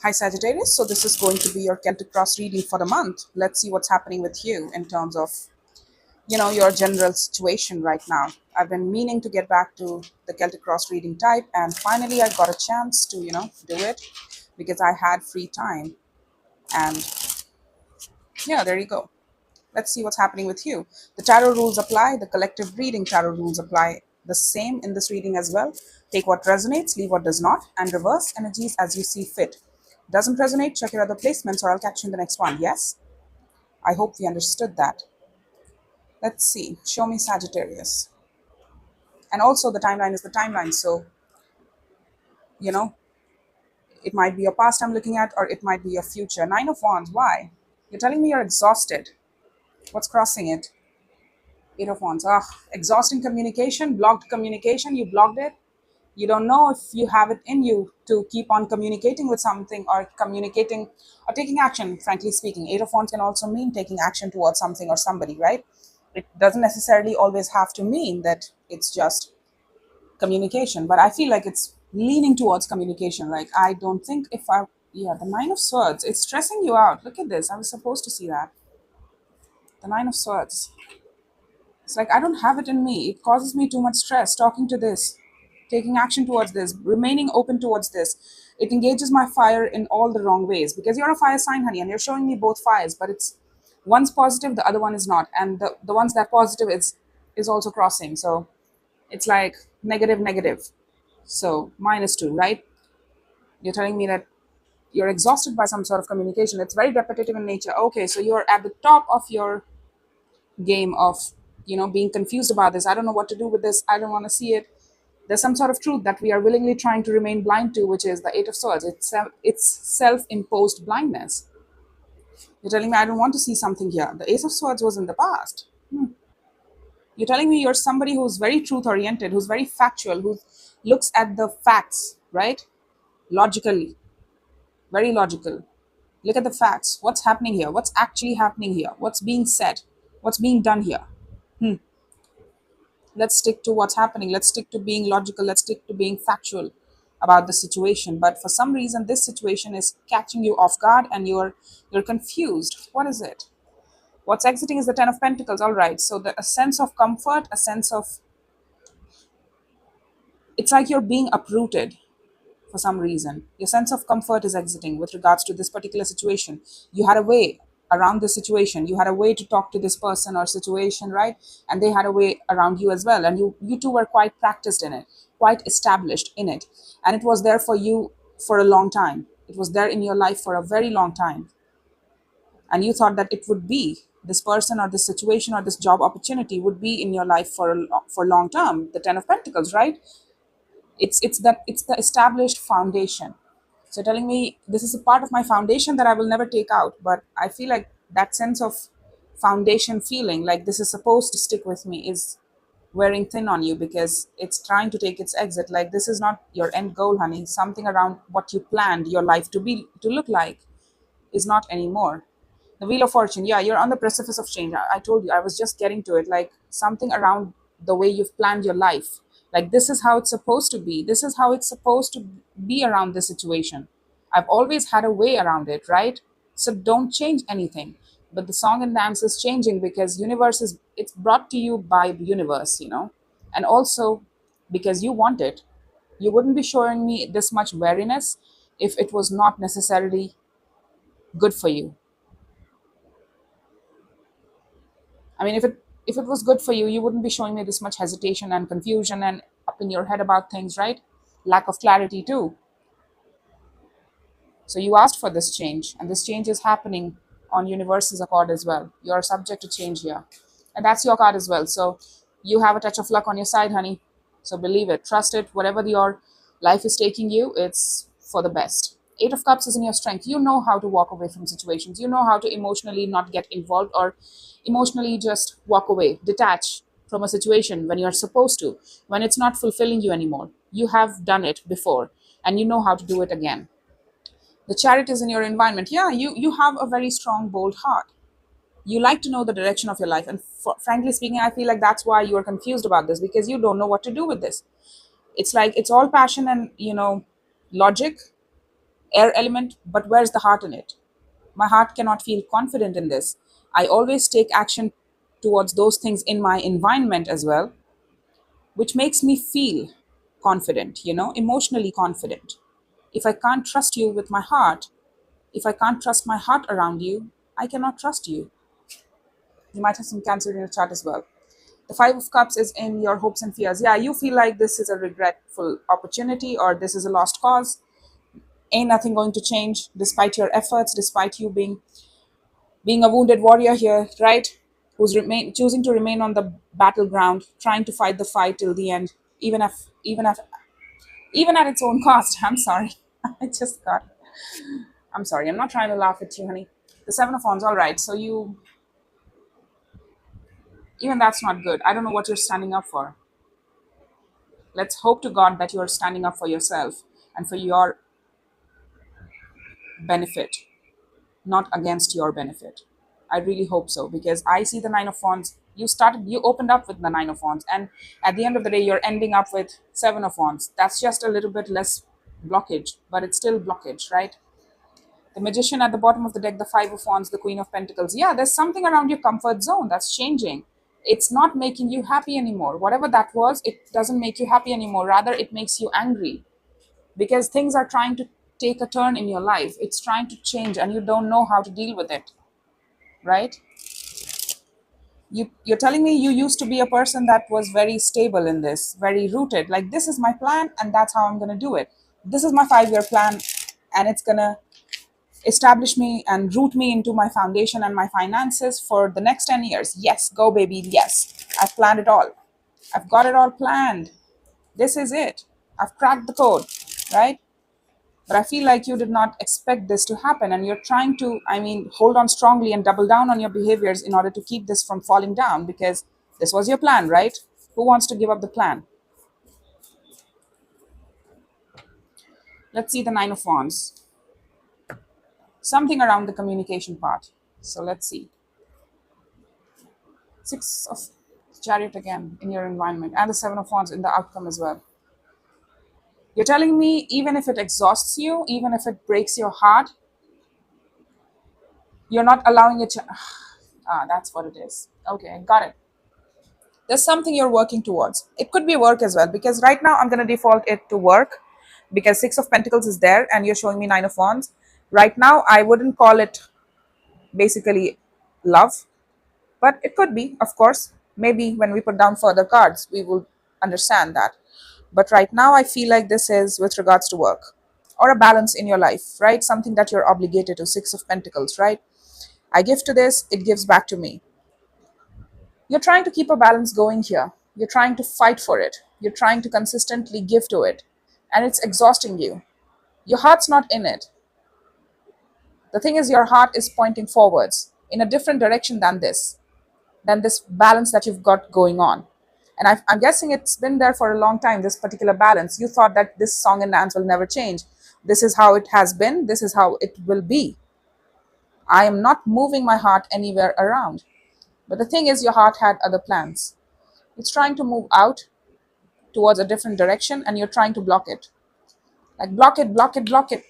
Hi Sagittarius, so this is going to be your Celtic Cross reading for the month. Let's see what's happening with you in terms of, your general situation right now. I've been meaning to get back to the Celtic Cross reading type, and finally I got a chance to, do it because I had free time. And yeah, there you go. Let's see what's happening with you. The tarot rules apply, the collective reading tarot rules apply the same in this reading as well. Take what resonates, leave what does not, and reverse energies as you see fit. Doesn't resonate, check your other placements, or I'll catch you in the next one. Yes? I hope we understood that. Let's see. Show me Sagittarius. And also, the timeline is the timeline. So, you know, it might be your past I'm looking at, or it might be your future. Nine of Wands. Why? You're telling me you're exhausted. What's crossing it? Eight of Wands. Exhausting communication, blocked communication. You blocked it. You don't know if you have it in you to keep on communicating with something or communicating or taking action, frankly speaking. Eight of Wands can also mean taking action towards something or somebody, right? It doesn't necessarily always have to mean that it's just communication, but I feel like it's leaning towards communication. Like, I don't think if I, yeah, the Nine of Swords, it's stressing you out. Look at this. I was supposed to see that. The Nine of Swords. It's like, I don't have it in me. It causes me too much stress talking to this, taking action towards this, remaining open towards this. It engages my fire in all the wrong ways because you're a fire sign, honey, and you're showing me both fires, but it's one's positive, the other one is not. And the ones that positive is also crossing. So it's like negative, negative. So -2, right? You're telling me that you're exhausted by some sort of communication. It's very repetitive in nature. Okay, so you're at the top of your game of being confused about this. I don't know what to do with this. I don't want to see it. There's some sort of truth that we are willingly trying to remain blind to, which is the Eight of Swords. It's self-imposed blindness. You're telling me I don't want to see something here. The Ace of Swords was in the past. You're telling me you're somebody who's very truth oriented, who's very factual, who looks at the facts, right? Logically, very logical. Look at the facts. What's happening here? What's actually happening here? What's being said? What's being done here? Let's stick to what's happening. Let's stick to being logical. Let's stick to being factual about the situation. But for some reason, this situation is catching you off guard and you're confused. What is it? What's exiting is the Ten of Pentacles. All right. So a sense of comfort, a sense of, it's like you're being uprooted for some reason. Your sense of comfort is exiting with regards to this particular situation. You had a way around the situation. You had a way to talk to this person or situation, right? And they had a way around you as well. And you two were quite practiced in it, quite established in it. And it was there for you for a long time. It was there in your life for a very long time. And you thought that it would be this person or this situation or this job opportunity would be in your life for long term. The Ten of Pentacles, right? It's the established foundation. So telling me this is a part of my foundation that I will never take out, but I feel like that sense of foundation feeling, like this is supposed to stick with me, is wearing thin on you because it's trying to take its exit. Like, this is not your end goal, honey. Something around what you planned your life to look like is not anymore. The Wheel of Fortune, yeah, you're on the precipice of change. I told you, I was just getting to it. Like, something around the way you've planned your life. Like, this is how it's supposed to be. This is how it's supposed to be around this situation. I've always had a way around it, right? So don't change anything. But the song and dance is changing because it's brought to you by the universe. And also because you want it. You wouldn't be showing me this much wariness if it was not necessarily good for you. I mean, if it was good for you, you wouldn't be showing me this much hesitation and confusion and up in your head about things, right? Lack of clarity too. So you asked for this change, and this change is happening on universe's accord as well. You're subject to change here. And that's your card as well. So you have a touch of luck on your side, honey. So believe it, trust it. Whatever your life is taking you, it's for the best. Eight of Cups is in your strength. You know how to walk away from situations. You know how to emotionally not get involved or emotionally just walk away, detach from a situation when you're supposed to, when it's not fulfilling you anymore. You have done it before and you know how to do it again. The Chariot is in your environment. Yeah, you have a very strong, bold heart. You like to know the direction of your life. And frankly speaking, I feel like that's why you are confused about this, because you don't know what to do with this. It's like it's all passion and, logic, Air element, but where's the heart in it? My heart cannot feel confident in this. I always take action towards those things in my environment as well, which makes me feel confident, emotionally confident. If I can't trust you with my heart, if I can't trust my heart around you, I cannot trust you. You might have some Cancer in your chart as well. The Five of Cups is in your hopes and fears. Yeah, you feel like this is a regretful opportunity or this is a lost cause. Ain't nothing going to change despite your efforts, despite you being a wounded warrior here, right? Who's choosing to remain on the battleground, trying to fight the fight till the end, even at its own cost. I'm sorry. I just got. I'm sorry. I'm not trying to laugh at you, honey. The Seven of Wands. All right. So you, even that's not good. I don't know what you're standing up for. Let's hope to God that you're standing up for yourself and for your benefit, not against your benefit. I really hope so because I see the Nine of Wands. You opened up with the Nine of Wands, and at the end of the day, you're ending up with Seven of Wands. That's just a little bit less blockage, but it's still blockage, right? The Magician at the bottom of the deck, the Five of Wands, the Queen of Pentacles. Yeah, there's something around your comfort zone that's changing. It's not making you happy anymore. Whatever that was, it doesn't make you happy anymore. Rather, it makes you angry because things are trying to take a turn in your life. It's trying to change, and you don't know how to deal with it, right? You're telling me you used to be a person that was very stable in this, very rooted, like this is my plan and that's how I'm going to do it. This is my 5-year plan, and it's going to establish me and root me into my foundation and my finances for the next 10 years. Yes, go baby, yes. I've planned it all. I've got it all planned. This is it. I've cracked the code, right? But I feel like you did not expect this to happen, and you're trying to, hold on strongly and double down on your behaviors in order to keep this from falling down because this was your plan, right? Who wants to give up the plan? Let's see the Nine of Wands. Something around the communication part. So let's see. Six of Chariot again in your environment, and the Seven of Wands in the outcome as well. You're telling me even if it exhausts you, even if it breaks your heart, you're not allowing it to. That's what it is. Okay, got it. There's something you're working towards. It could be work as well, because right now I'm going to default it to work because Six of Pentacles is there and you're showing me Nine of Wands. Right now, I wouldn't call it basically love, but it could be, of course. Maybe when we put down further cards, we will understand that. But right now, I feel like this is with regards to work or a balance in your life, right? Something that you're obligated to. Six of Pentacles, right? I give to this, it gives back to me. You're trying to keep a balance going here. You're trying to fight for it. You're trying to consistently give to it. And it's exhausting you. Your heart's not in it. The thing is, your heart is pointing forwards in a different direction than this balance that you've got going on. And I'm guessing it's been there for a long time, this particular balance. You thought that this song and dance will never change. This is how it has been. This is how it will be. I am not moving my heart anywhere around. But the thing is, your heart had other plans. It's trying to move out towards a different direction and you're trying to block it. Like, block it, block it, block it.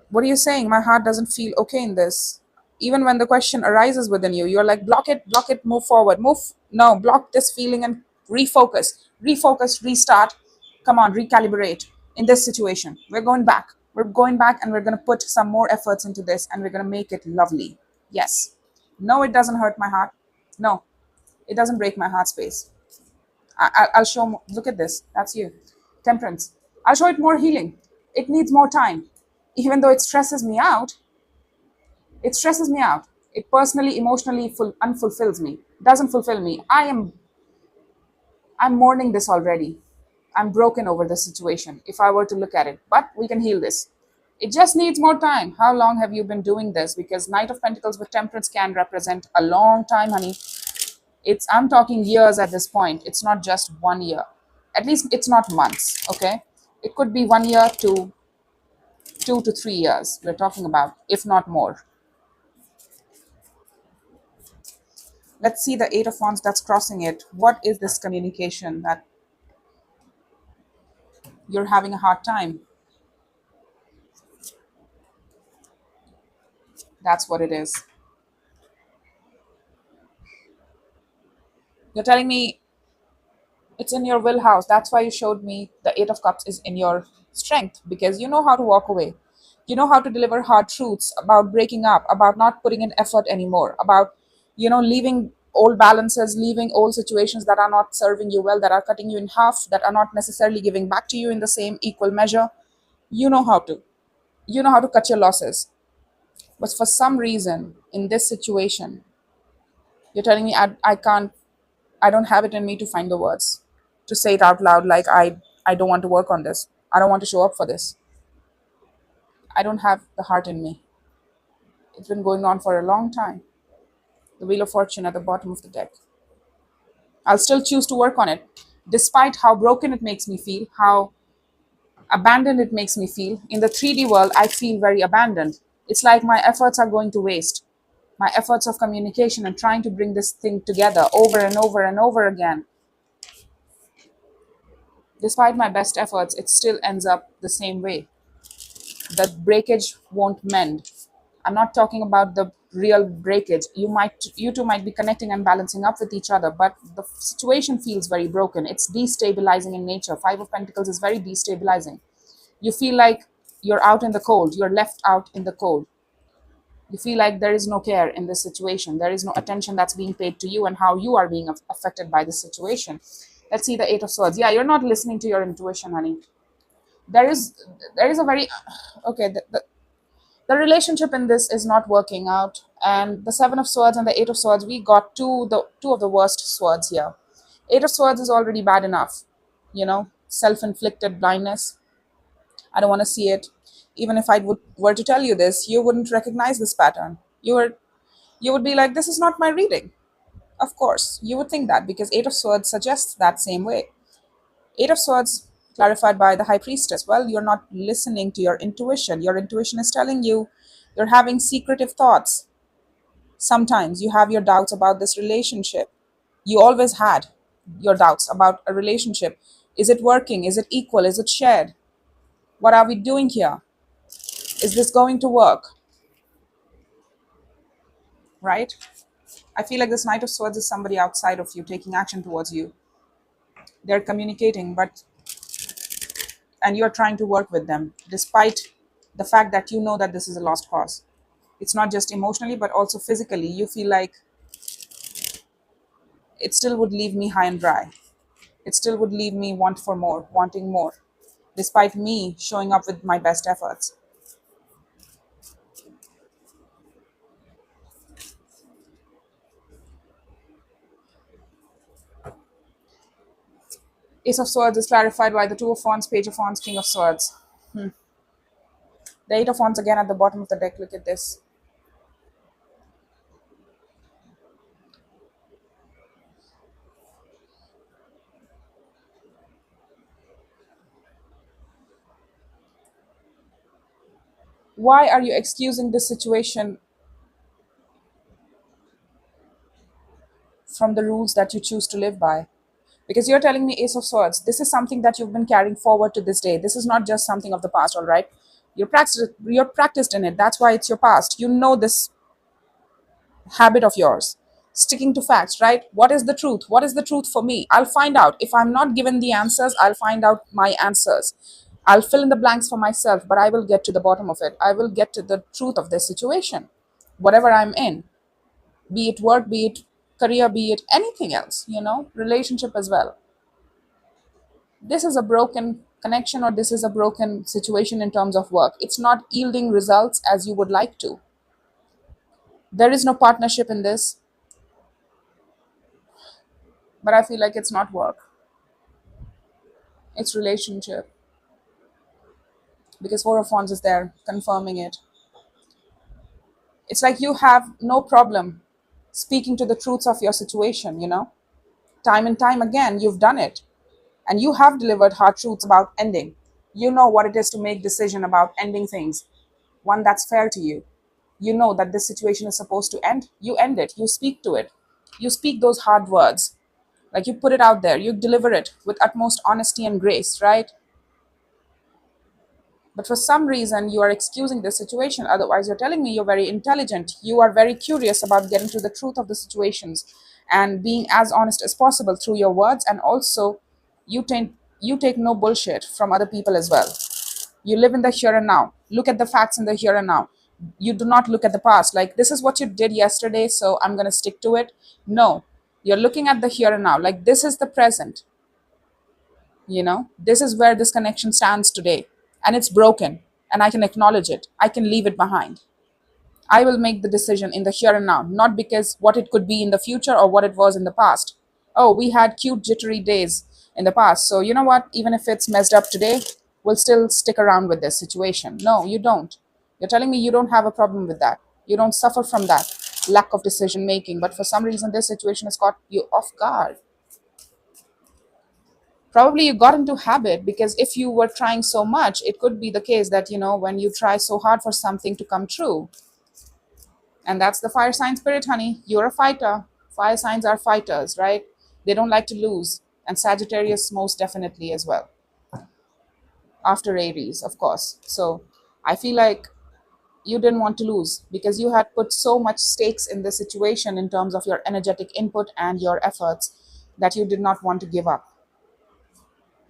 What are you saying? My heart doesn't feel okay in this. Even when the question arises within you, you're like, block it, move forward, move. No, block this feeling and refocus, restart. Come on, recalibrate in this situation. We're going back. We're going back and we're going to put some more efforts into this and we're going to make it lovely. Yes. No, it doesn't hurt my heart. No, it doesn't break my heart space. I'll show. Look at this. That's you. Temperance. I'll show it more healing. It needs more time. Even though it stresses me out, it stresses me out. It personally, emotionally unfulfills me. Doesn't fulfill me. I'm mourning this already. I'm broken over this situation if I were to look at it. But we can heal this. It just needs more time. How long have you been doing this? Because Knight of Pentacles with Temperance can represent a long time, honey. I'm talking years at this point. It's not just 1 year. At least it's not months, okay? It could be 1 year to 2 to 3 years we're talking about, if not more. Let's see the Eight of Wands that's crossing it. What is this communication that you're having a hard time? That's what it is. You're telling me it's in your will house. That's why you showed me the Eight of Cups is in your strength, because you know how to walk away. You know how to deliver hard truths about breaking up, about not putting in effort anymore, about, leaving old balances, leaving old situations that are not serving you well, that are cutting you in half, that are not necessarily giving back to you in the same equal measure. You know how to. You know how to cut your losses. But for some reason, in this situation, you're telling me I can't, I don't have it in me to find the words to say it out loud. Like, I don't want to work on this. I don't want to show up for this. I don't have the heart in me. It's been going on for a long time. The Wheel of Fortune at the bottom of the deck. I'll still choose to work on it, despite how broken it makes me feel, how abandoned it makes me feel. In the 3D world, I feel very abandoned. It's like my efforts are going to waste. My efforts of communication and trying to bring this thing together over and over and over again. Despite my best efforts, it still ends up the same way. The breakage won't mend. I'm not talking about the real breakage. You two might be connecting and balancing up with each other, but the situation feels very broken. It's destabilizing in nature. Five of Pentacles is very destabilizing. You feel like you're out in the cold. You're left out in the cold. You feel like there is no care in this situation. There is no attention that's being paid to you and how you are being affected by this situation. Let's see the Eight of Swords. Yeah, you're not listening to your intuition, honey. There is a very okay. The relationship in this is not working out, and the Seven of Swords and the Eight of Swords, we got two of the worst swords here. Eight of Swords is already bad enough, self-inflicted blindness. I don't want to see it. Even if were to tell you this, you wouldn't recognize this pattern. You would be like, this is not my reading. Of course you would think that, because Eight of Swords suggests that same way. Eight of Swords clarified by the High Priestess. Well, you're not listening to your intuition. Your intuition is telling you you're having secretive thoughts. Sometimes you have your doubts about this relationship. You always had your doubts about a relationship. Is it working? Is it equal? Is it shared? What are we doing here? Is this going to work? Right? I feel like this Knight of Swords is somebody outside of you taking action towards you. They're communicating, and you're trying to work with them, despite the fact that you know that this is a lost cause. It's not just emotionally, but also physically. You feel like it still would leave me high and dry. It still would leave me wanting more, despite me showing up with my best efforts. Ace of Swords is clarified by the Two of Wands, Page of Wands, King of Swords. The Eight of Wands again at the bottom of the deck. Look at this. Why are you excusing this situation from the rules that you choose to live by? Because you're telling me, Ace of Swords, this is something that you've been carrying forward to this day. This is not just something of the past, all right? You're practiced in it. That's why it's your past. You know this habit of yours. Sticking to facts, right? What is the truth? What is the truth for me? I'll find out. If I'm not given the answers, I'll find out my answers. I'll fill in the blanks for myself, but I will get to the bottom of it. I will get to the truth of this situation, whatever I'm in, be it work, be it career, be it anything else, relationship as well. This is a broken connection, or this is a broken situation in terms of work. It's not yielding results as you would like to. There is no partnership in this, but I feel like it's not work, it's relationship, because Four of Wands is there confirming it. It's like you have no problem speaking to the truths of your situation. Time and time again, you've done it, and you have delivered hard truths about ending. You know what it is to make decision about ending things, one that's fair to you. You know that this situation is supposed to end. You end it. You speak to it. You speak those hard words. Like, you put it out there. You deliver it with utmost honesty and grace, right? But for some reason, you are excusing this situation. Otherwise, you're telling me you're very intelligent. You are very curious about getting to the truth of the situations and being as honest as possible through your words. And also, you take no bullshit from other people as well. You live in the here and now. Look at the facts in the here and now. You do not look at the past. Like, this is what you did yesterday, so I'm going to stick to it. No, you're looking at the here and now. Like, this is the present. This is where this connection stands today, and it's broken, and I can acknowledge it. I can leave it behind. I will make the decision in the here and now, not because what it could be in the future or what it was in the past. Oh, we had cute jittery days in the past, so you know what, even if it's messed up today, we'll still stick around with this situation. No, you don't. You're telling me you don't have a problem with that. You don't suffer from that lack of decision making, but for some reason this situation has caught you off guard. Probably you got into habit, because if you were trying so much, it could be the case that when you try so hard for something to come true. And that's the fire sign spirit, honey. You're a fighter. Fire signs are fighters, right? They don't like to lose. And Sagittarius most definitely as well, after Aries, of course. So I feel like you didn't want to lose, because you had put so much stakes in the situation in terms of your energetic input and your efforts, that you did not want to give up.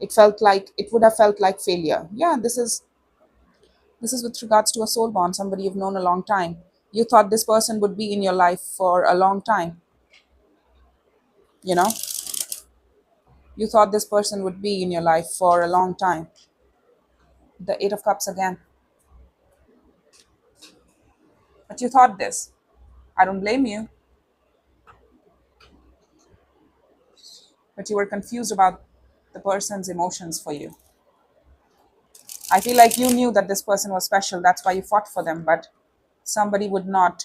It would have felt like failure. Yeah, this is with regards to a soul bond, somebody you've known a long time. You thought this person would be in your life for a long time. You know, you thought this person would be in your life for a long time. The Eight of Cups again. But you thought this. I don't blame you. But you were confused about the person's emotions for you. I feel like you knew that this person was special. That's why you fought for them. But somebody would not.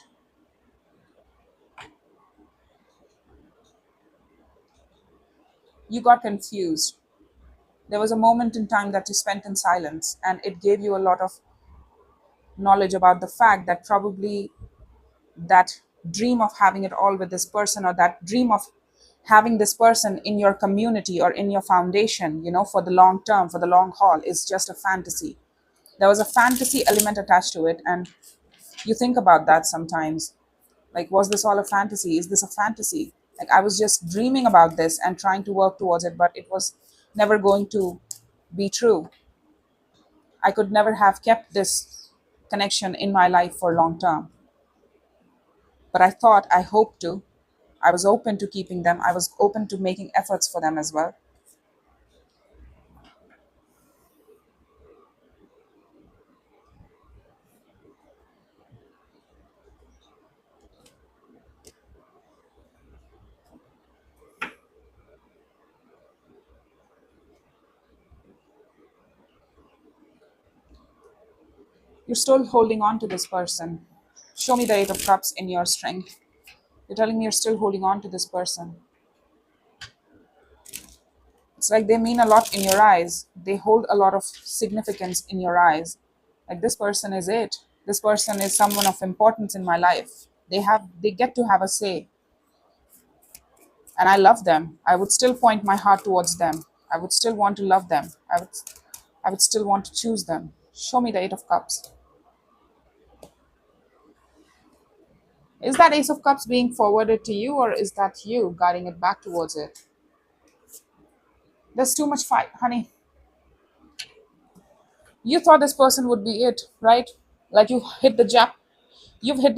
You got confused. There was a moment in time that you spent in silence, and it gave you a lot of knowledge about the fact that probably that dream of having it all with this person, or that dream of having this person in your community or in your foundation, for the long term, for the long haul, is just a fantasy. There was a fantasy element attached to it, and you think about that sometimes. Like, was this all a fantasy? Is this a fantasy? Like, I was just dreaming about this and trying to work towards it, but it was never going to be true. I could never have kept this connection in my life for long term. But I hoped to. I was open to keeping them. I was open to making efforts for them as well. You're still holding on to this person. Show me the Eight of Cups in your strength. You're telling me you're still holding on to this person. It's like they mean a lot in your eyes. They hold a lot of significance in your eyes. Like, this person is it. This person is someone of importance in my life. They get to have a say. And I love them. I would still point my heart towards them. I would still want to love them. I would still want to choose them. Show me the Eight of Cups. Is that Ace of Cups being forwarded to you, or is that you guiding it back towards it? There's too much fight, honey. You thought this person would be it, right? Like, you've hit the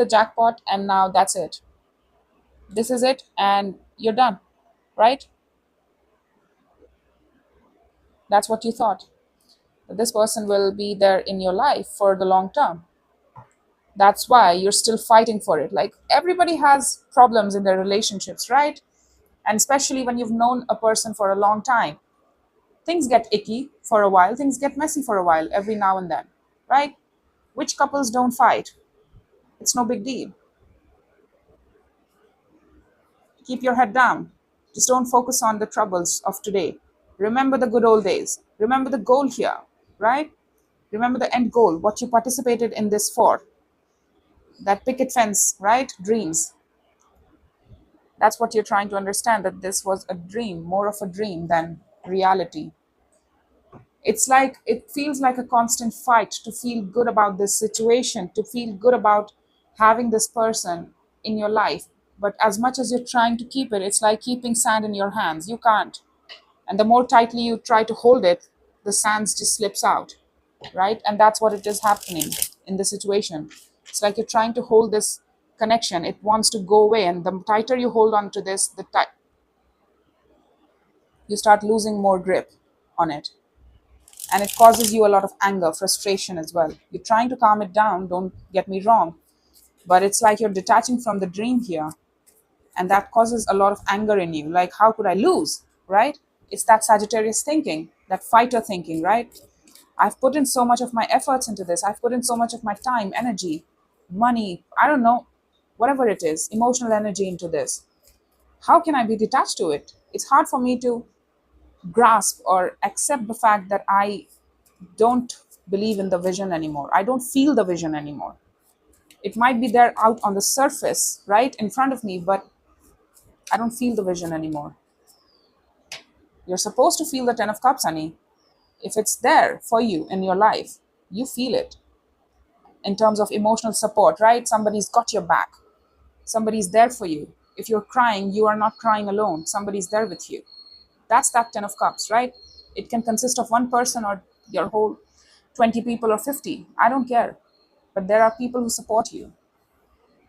jackpot, and now that's it. This is it, and you're done, right? That's what you thought. That this person will be there in your life for the long term. That's why you're still fighting for it. Like, everybody has problems in their relationships, right? And especially when you've known a person for a long time, things get icky for a while, things get messy for a while, every now and then, right? Which couples don't fight? It's no big deal. Keep your head down. Just don't focus on the troubles of today. Remember the good old days. Remember the goal here, right? Remember the end goal, what you participated in this for. That picket fence, right? Dreams. That's what you're trying to understand, that this was a dream, more of a dream than reality. It's like it feels like a constant fight to feel good about this situation, to feel good about having this person in your life. But as much as you're trying to keep it, it's like keeping sand in your hands. You can't. And the more tightly you try to hold it, the sand just slips out, right? And that's what it is happening in this situation. It's like you're trying to hold this connection. It wants to go away. And the tighter you hold on to this, you start losing more grip on it, and it causes you a lot of anger, frustration as well. You're trying to calm it down, don't get me wrong, but it's like you're detaching from the dream here, and that causes a lot of anger in you. Like, how could I lose, right? It's that Sagittarius thinking, that fighter thinking, right? I've put in so much of my efforts into this, I've put in so much of my time, energy, money, I don't know, whatever it is, emotional energy into this. How can I be detached to it? It's hard for me to grasp or accept the fact that I don't believe in the vision anymore. I don't feel the vision anymore. It might be there out on the surface, right in front of me, but I don't feel the vision anymore. You're supposed to feel the 10 of Cups, honey. If it's there for you in your life, you feel it in terms of emotional support, right? Somebody's got your back, somebody's there for you. If you're crying, you are not crying alone, somebody's there with you. That's that 10 of Cups, right? It can consist of one person or your whole 20 people or 50. I don't care. But there are people who support you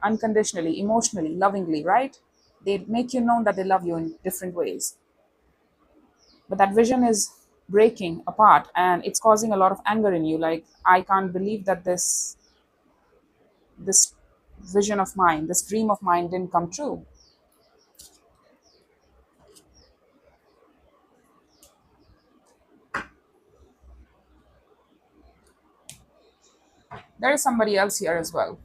unconditionally, emotionally, lovingly, right? They make you know that they love you in different ways. But that vision is breaking apart and it's causing a lot of anger in you. Like, I can't believe that this vision of mine, this dream of mine didn't come true. There is somebody else here as well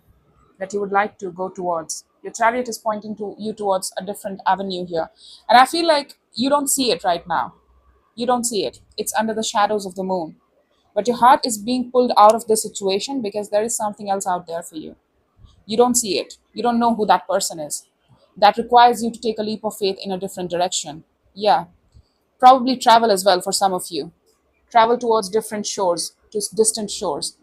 that you would like to go towards. Your chariot is pointing to you towards a different avenue here. And I feel like you don't see it right now. You don't see it. It's under the shadows of the moon. But your heart is being pulled out of this situation because there is something else out there for you. You don't see it. You don't know who that person is. That requires you to take a leap of faith in a different direction. Yeah. Probably travel as well for some of you. Travel towards different shores, to distant shores.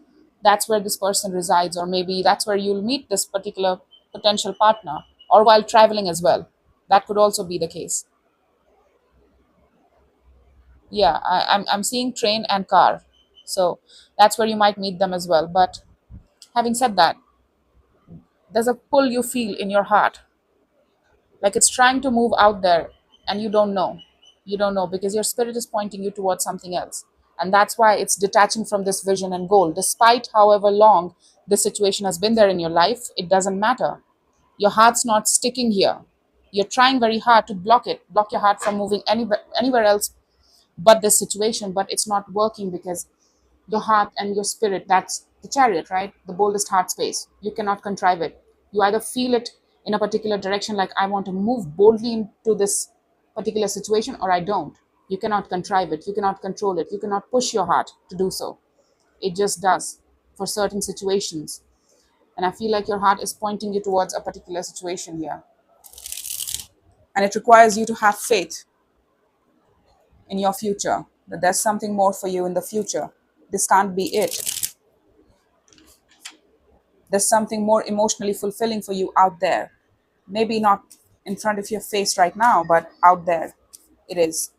That's where this person resides, or maybe that's where you'll meet this particular potential partner, or while traveling as well. That could also be the case. Yeah, I'm seeing train and car. So that's where you might meet them as well. But having said that, there's a pull you feel in your heart, like it's trying to move out there, and you don't know. You don't know because your spirit is pointing you towards something else. And that's why it's detaching from this vision and goal. Despite however long this situation has been there in your life, it doesn't matter. Your heart's not sticking here. You're trying very hard to block your heart from moving anywhere else but this situation, but it's not working because your heart and your spirit, that's the chariot, right? The boldest heart space. You cannot contrive it. You either feel it in a particular direction, like I want to move boldly into this particular situation, or I don't. You cannot contrive it. You cannot control it. You cannot push your heart to do so. It just does for certain situations. And I feel like your heart is pointing you towards a particular situation here. And it requires you to have faith in your future, that there's something more for you in the future. This can't be it. There's something more emotionally fulfilling for you out there. Maybe not in front of your face right now, but out there it is.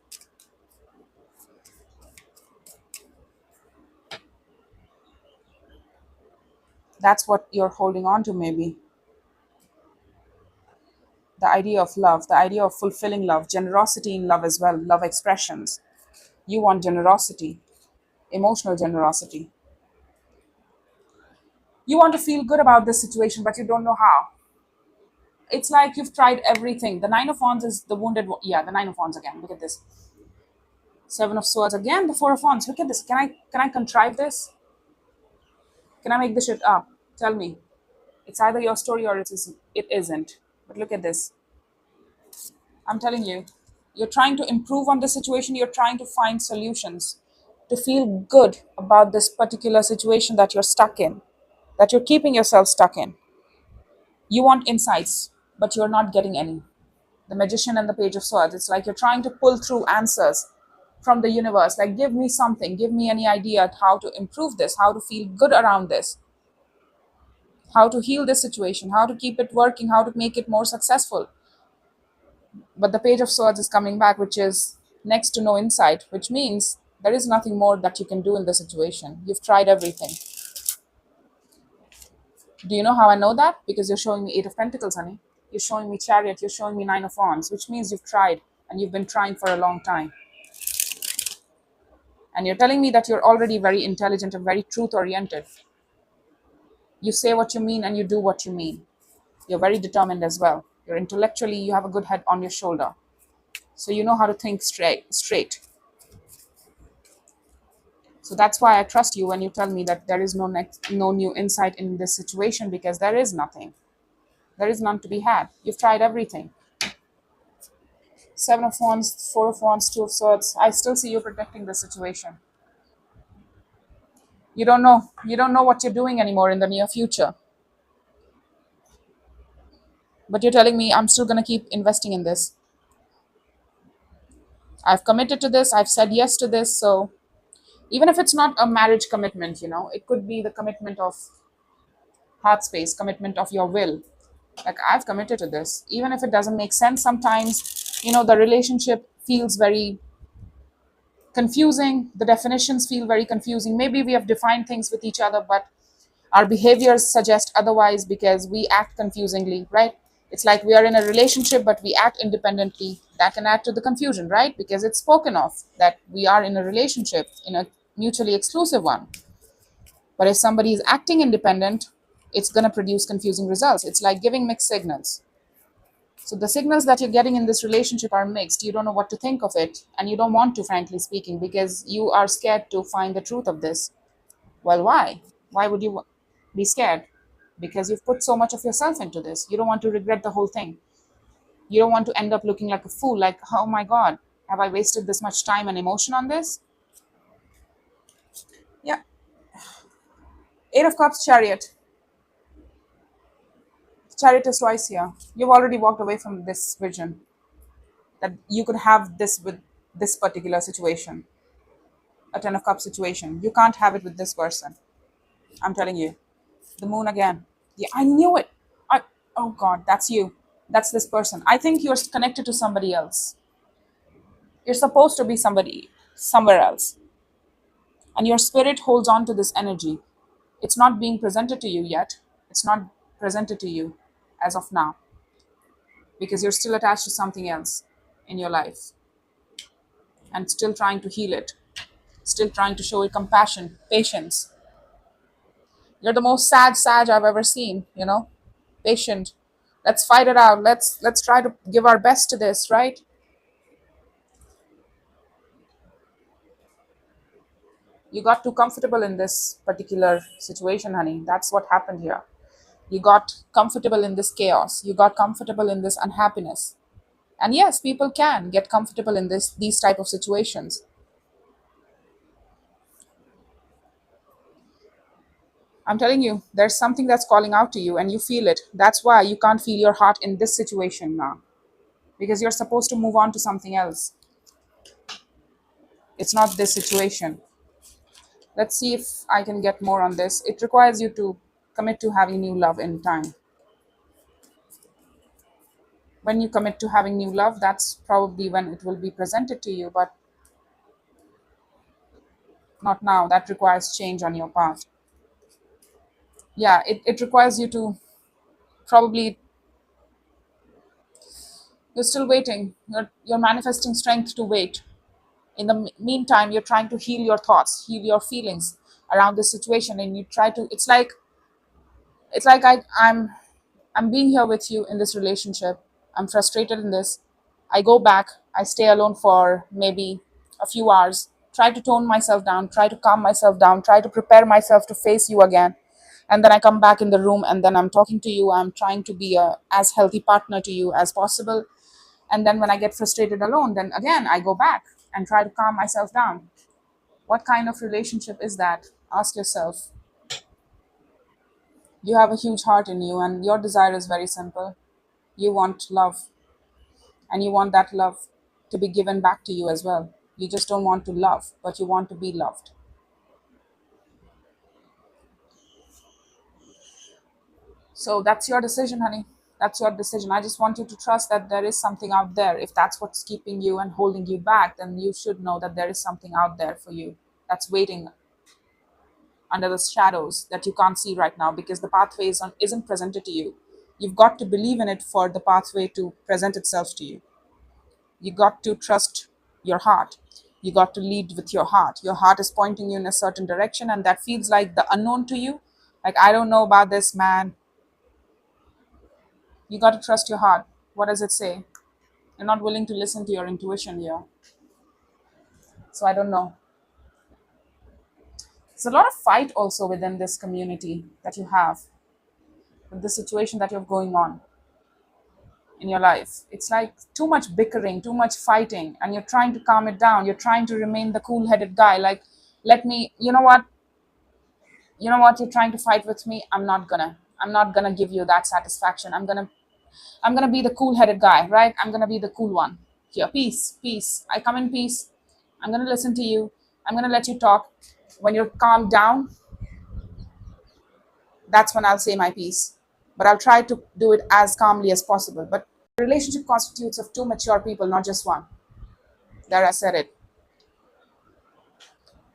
That's what you're holding on to, maybe. The idea of love, the idea of fulfilling love, generosity in love as well, love expressions. You want generosity, emotional generosity. You want to feel good about this situation, but you don't know how. It's like you've tried everything. The Nine of Wands is the wounded. Yeah, the Nine of Wands again. Look at this. Seven of Swords again. The Four of Wands. Look at this. Can I contrive this? Can I make this shit up? Tell me. It's either your story or it isn't. But look at this. I'm telling you, you're trying to improve on the situation. You're trying to find solutions to feel good about this particular situation that you're stuck in, that you're keeping yourself stuck in. You want insights, but you're not getting any. The Magician and the Page of Swords. It's like you're trying to pull through answers from the universe, like give me something, give me any idea how to improve this, how to feel good around this, how to heal this situation, how to keep it working, how to make it more successful. But the page of swords is coming back, which is next to no insight, which means there is nothing more that you can do in the situation. You've tried everything. Do you know how I know that? Because you're showing me Eight of Pentacles, honey. You're showing me Chariot, you're showing me Nine of Wands, which means you've tried and you've been trying for a long time. And you're telling me that you're already very intelligent and very truth oriented. You say what you mean and you do what you mean. You're very determined as well. You're intellectually, you have a good head on your shoulder. So you know how to think straight. So that's why I trust you when you tell me that there is no new insight in this situation, because there is nothing. There is none to be had. You've tried everything. Seven of Wands, Four of Wands, Two of Swords. I still see you protecting the situation. You don't know. You don't know what you're doing anymore in the near future. But you're telling me I'm still going to keep investing in this. I've committed to this. I've said yes to this. So even if it's not a marriage commitment, it could be the commitment of heart space, commitment of your will. Like, I've committed to this. Even if it doesn't make sense sometimes, the relationship feels very confusing. The definitions feel very confusing. Maybe we have defined things with each other, but our behaviors suggest otherwise because we act confusingly, right? It's like we are in a relationship, but we act independently. That can add to the confusion, right? Because it's spoken of that we are in a relationship, in a mutually exclusive one. But if somebody is acting independent, it's going to produce confusing results. It's like giving mixed signals. So the signals that you're getting in this relationship are mixed. You don't know what to think of it, and you don't want to, frankly speaking, because you are scared to find the truth of this. Well, why? Why would you be scared? Because you've put so much of yourself into this. You don't want to regret the whole thing. You don't want to end up looking like a fool, like, oh my God, have I wasted this much time and emotion on this? Yeah. Eight of Cups, Chariot. Chariot is twice here. You've already walked away from this vision that you could have this with this particular situation, a Ten of Cups situation. You can't have it with this person. I'm telling you. The moon again. Yeah, I knew it. Oh God, that's you. That's this person. I think you're connected to somebody else. You're supposed to be somebody somewhere else. And your spirit holds on to this energy. It's not being presented to you yet. It's not presented to you as of now, because you're still attached to something else in your life and still trying to heal it, still trying to show it compassion, patience. You're the most sad Sag I've ever seen. Patient. Let's fight it out. Let's try to give our best to this, right? You got too comfortable in this particular situation, honey. That's what happened here. You got comfortable in this chaos. You got comfortable in this unhappiness. And yes, people can get comfortable in these type of situations. I'm telling you, there's something that's calling out to you and you feel it. That's why you can't feel your heart in this situation now. Because you're supposed to move on to something else. It's not this situation. Let's see if I can get more on this. It requires you to commit to having new love in time. When you commit to having new love, that's probably when it will be presented to you, but not now. That requires change on your part. Yeah, it requires you to probably, you're still waiting. You're manifesting strength to wait. In the meantime, you're trying to heal your thoughts, heal your feelings around the situation, and you try to, it's like I'm being here with you in this relationship. I'm frustrated in this. I go back, I stay alone for maybe a few hours, try to tone myself down, try to calm myself down, try to prepare myself to face you again. And then I come back in the room and then I'm talking to you. I'm trying to be a as healthy partner to you as possible. And then when I get frustrated alone, then again I go back and try to calm myself down. What kind of relationship is that? Ask yourself. You have a huge heart in you, and your desire is very simple. You want love, and you want that love to be given back to you as well. You just don't want to love, but you want to be loved. So that's your decision, honey. That's your decision. I just want you to trust that there is something out there. If that's what's keeping you and holding you back, then you should know that there is something out there for you that's waiting under the shadows that you can't see right now, because the pathway isn't presented to you. You've got to believe in it for the pathway to present itself to you. You got to trust your heart. You got to lead with your heart. Your heart is pointing you in a certain direction, and that feels like the unknown to you. Like, I don't know about this, man. You got to trust your heart. What does it say? You're not willing to listen to your intuition here. So I don't know. There's a lot of fight also within this community that you have, with the situation that you're going on in your life. It's like too much bickering, too much fighting, and you're trying to calm it down. You're trying to remain the cool headed guy. Like, let me, you're trying to fight with me. I'm not gonna give you that satisfaction. I'm gonna be the cool headed guy, right? I'm gonna be the cool one. Here, peace, peace. I come in peace. I'm gonna listen to you. I'm gonna let you talk. When you're calmed down, that's when I'll say my piece. But I'll try to do it as calmly as possible. But relationship constitutes of two mature people, not just one. There, I said it.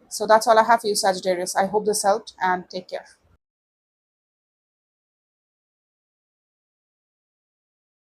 So that's all I have for you, Sagittarius. I hope this helped, and take care.